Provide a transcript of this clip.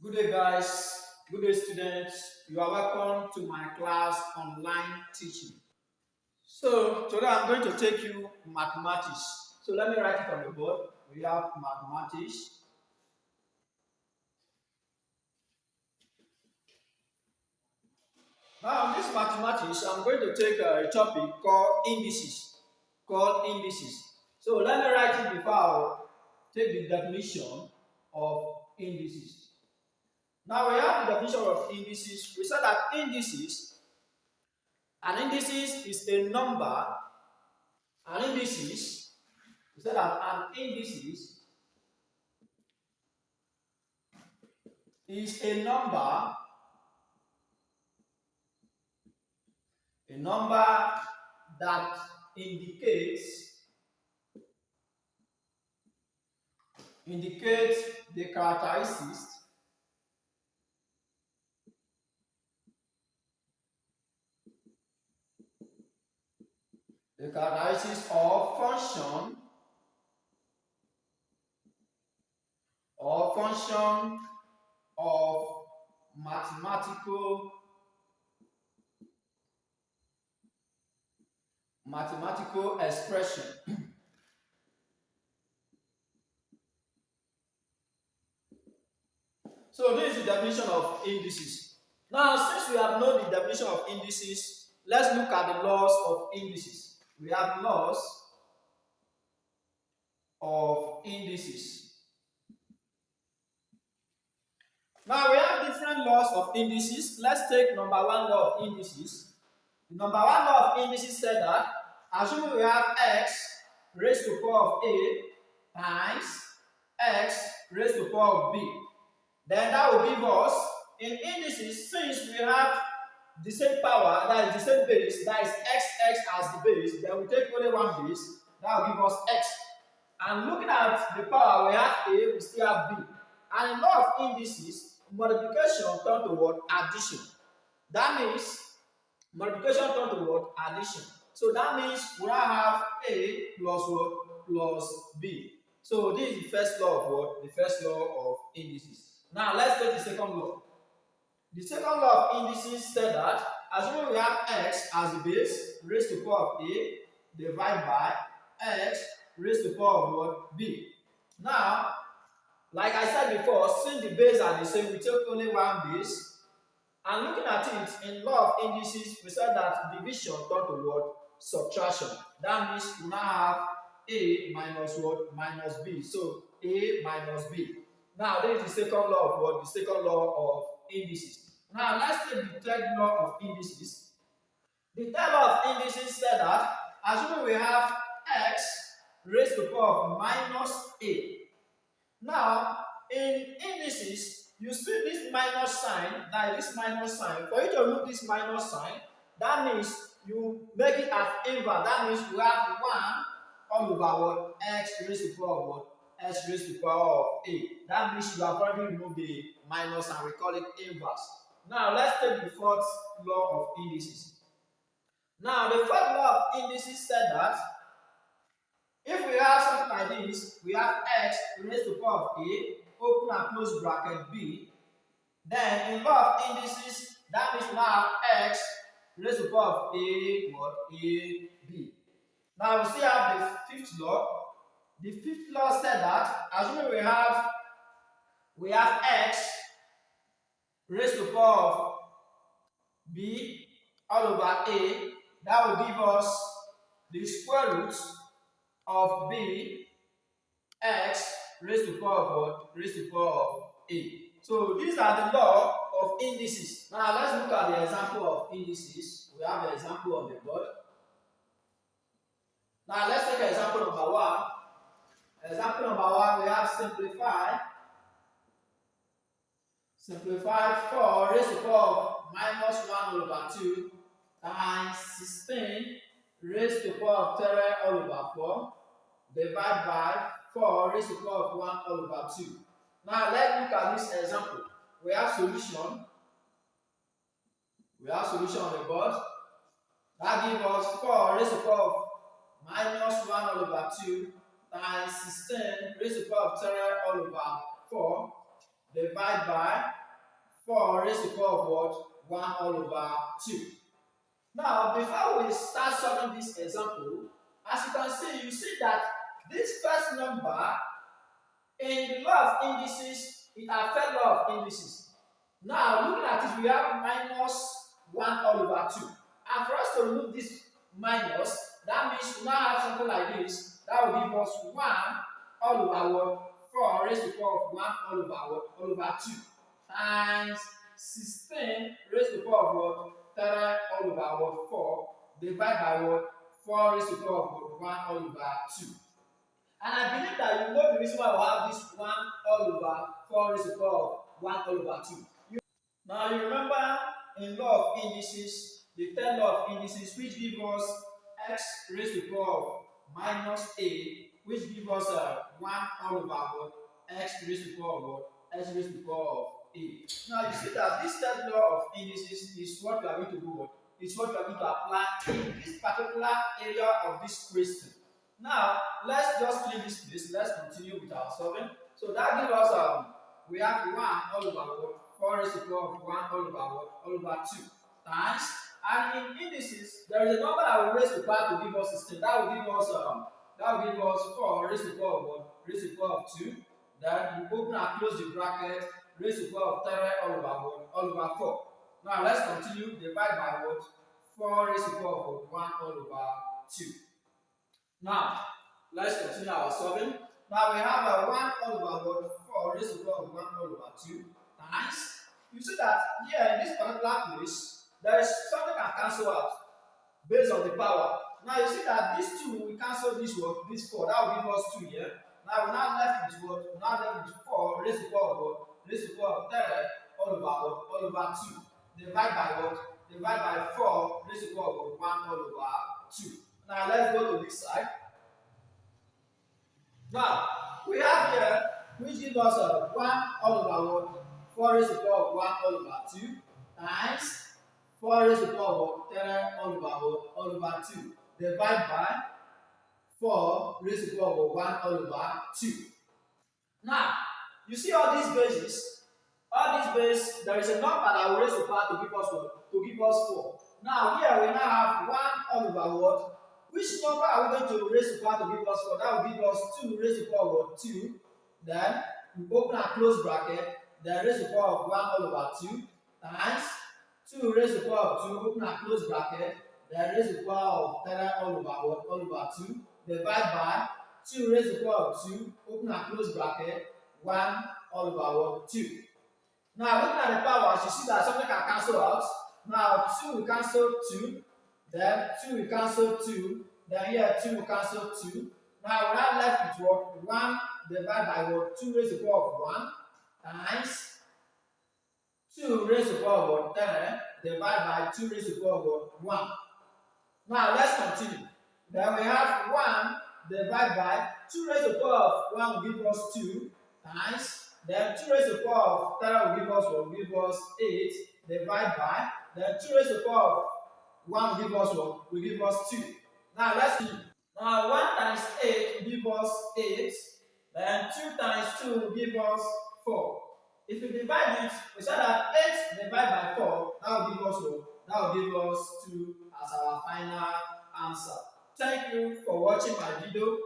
Good day, guys. Good day, students. You are welcome to my class online teaching. So, today I'm going to take you mathematics. So, let me write it on the board. We have mathematics. Now, in this mathematics, I'm going to take a topic called indices. So, let me write it before I take the definition of indices. Now, we have the definition of indices. We said that an indices is a number. An indices, we said that an indices is a number that indicates the characteristics of function of mathematical expression. So this is the definition of indices. Now, since we have known the definition of indices, let's look at the laws of indices. We have laws of indices. Now we have different laws of indices. Let's take number one law of indices. The number one law of indices said that assuming we have x raised to the power of a times x raised to the power of b, then that will give us, in indices, since we have the same power, that is the same base, that is x as the base, then we take only one base, that will give us x. And looking at the power, we have a, we still have b. And in law of indices, multiplication turn to what? Addition. That means multiplication turn to what? Addition. So that means we now have a plus what? Plus b. So this is the first law of what? The first law of indices. Now let's take the second law. The second law of indices said that assuming we have x as the base raised to the power of a divided by x raised to the power of what? B. Now, like I said before, since the base are the same, we take only one base. And looking at it in law of indices, we said that division turn to what? Subtraction. That means we now have a minus what? Minus b. So a minus b. Now this is the second law of what? The second law of indices. Now let's take the third law of indices. The third law of indices said that assuming we have x raised to the power of minus a. Now, in indices, you see this minus sign, that is this minus sign. For you to remove this minus sign, that means you make it as inverse. That means you have 1 all over what? X raised to the power of what? X raised to the power of a. That means you have already removed the minus and we call it inverse. Now, let's take the fourth law of indices. Now, the fourth law of indices said that if we have something like this, we have x raised to the power of a, open and close bracket b, then in law of indices, that means we now have x raised to the power of a, what? A, b. Now we still have the fifth law. The fifth law said that assuming we have x raised to the power of b all over a, that will give us the square root of b x raised to the power of what? Raised to the power of a. So these are the law of indices. Now let's look at the example of indices. We have an example on the board. Now let's take example number one. Example number one, we have simplify 4 raised to the power of minus 1 over 2 times 16 raised to the power of 3 all over 4 divided by 4 raised to the power of 1 all over 2. Now let's look at this example. We have solution. We have solution on the board. That gives us 4 raised to the power of minus 1 all over 2 times 16 raised to the power of 3 all over 4 divided by 4 raised to the power of what? 1 all over 2. Now, before we start solving this example, as you can see, you see that this first number in the law of indices, it affects law of indices. Now, looking at it, we have minus 1 all over 2. And for us to remove this minus, that means we now have something like this. That will give us 1 all over what? 4 raised to the power of 1 all over what? All over 2 times 16 raised to the power of what? 3 all over what? 4 divided by what? 4 raised to the power of what? 1 all over 2. And I believe that you know the reason why we have this 1 all over 4 raised to the power of 1 all over 2. Now you remember in law of indices, the third law of indices, which gives us x raised to the power of minus a, which gives us 1 all over what? X raised to the power of what? X raised to the power of a. Now you see that this third law of indices is what we are going to do. What? It's what we are going to apply in this particular area of this question. Now let's just clean this place. Let's continue with our solving. So that gives us we have 1 all over what? 4 raised to the power of 1 all over what? All over 2 times. And in indices, there is a number that will raise to the power to give us 16. That will give us 4 raised to the power of what? Raised to the power of 2. Then you open and close the bracket, raised to the power of 3 all over what? All over 4. Now let's continue. Divide by what? 4 raised to the power of 1 all over 2. Now let's continue our solving. Now we have a 1 all over what? 4 raised to the power of 1 all over 2 times. You see that here in this particular place, there is something that can cancel out based on the power. Now you see that this 2 we cancel this one, this 4. That will give us 2 here. Now we're now left with what? We're now left with 4 raised to the power of what? Raised to the power of 3 all over what? All over 2. Divide by what? Divide by 4 raised to the power of 1 all over 2. Now let's go to this side. Now we have here which gives us 1 all over what? 4 raised to the power of 1 all over 2 times 4 raised to the power of 3 all over what? All over 2. Divide by 4 raised to the power of 1 all over 2. Now, you see all these bases? All these bases, there is a number that will raise the power to give us what? To give us 4. Now, here we now have 1 all over what? Which number are we going to raise the power to give us 4? That will give us 2 raised to the power of what? 2. Then, we open and close bracket. Then raise the power of 1 all over 2 times 2 raised to the power of 2, open and close bracket. Then raise the power of 3 all over what? All over 2. Divide by 2 raised to the power of 2, open and close bracket, 1 all over what? 2. Now looking at the powers, you see that something can cancel out. Now 2 will cancel 2, then 2 will cancel 2, then here 2 will cancel 2. Now we're now left with what? 1 divided by what? 2 raised to the power of 1 times 2 raised to the power of what? 3 divided by 2 raised to the power of what? 1. Now let's continue. Then we have 1 divided by 2 raised to the power of 1 will give us 2 times. Then 2 raised to the power of 3 will give us what? Will give us 8 divided by. Then 2 raised to the power of 1 will give us what? Will give us 2. Now let's see. Now 1 times 8 will give us 8. Then 2 times 2 will give us 4. If we divide it, we say that 8 divided by 4, that will give us what? That will give us 2 as our final answer. Thank you for watching my video.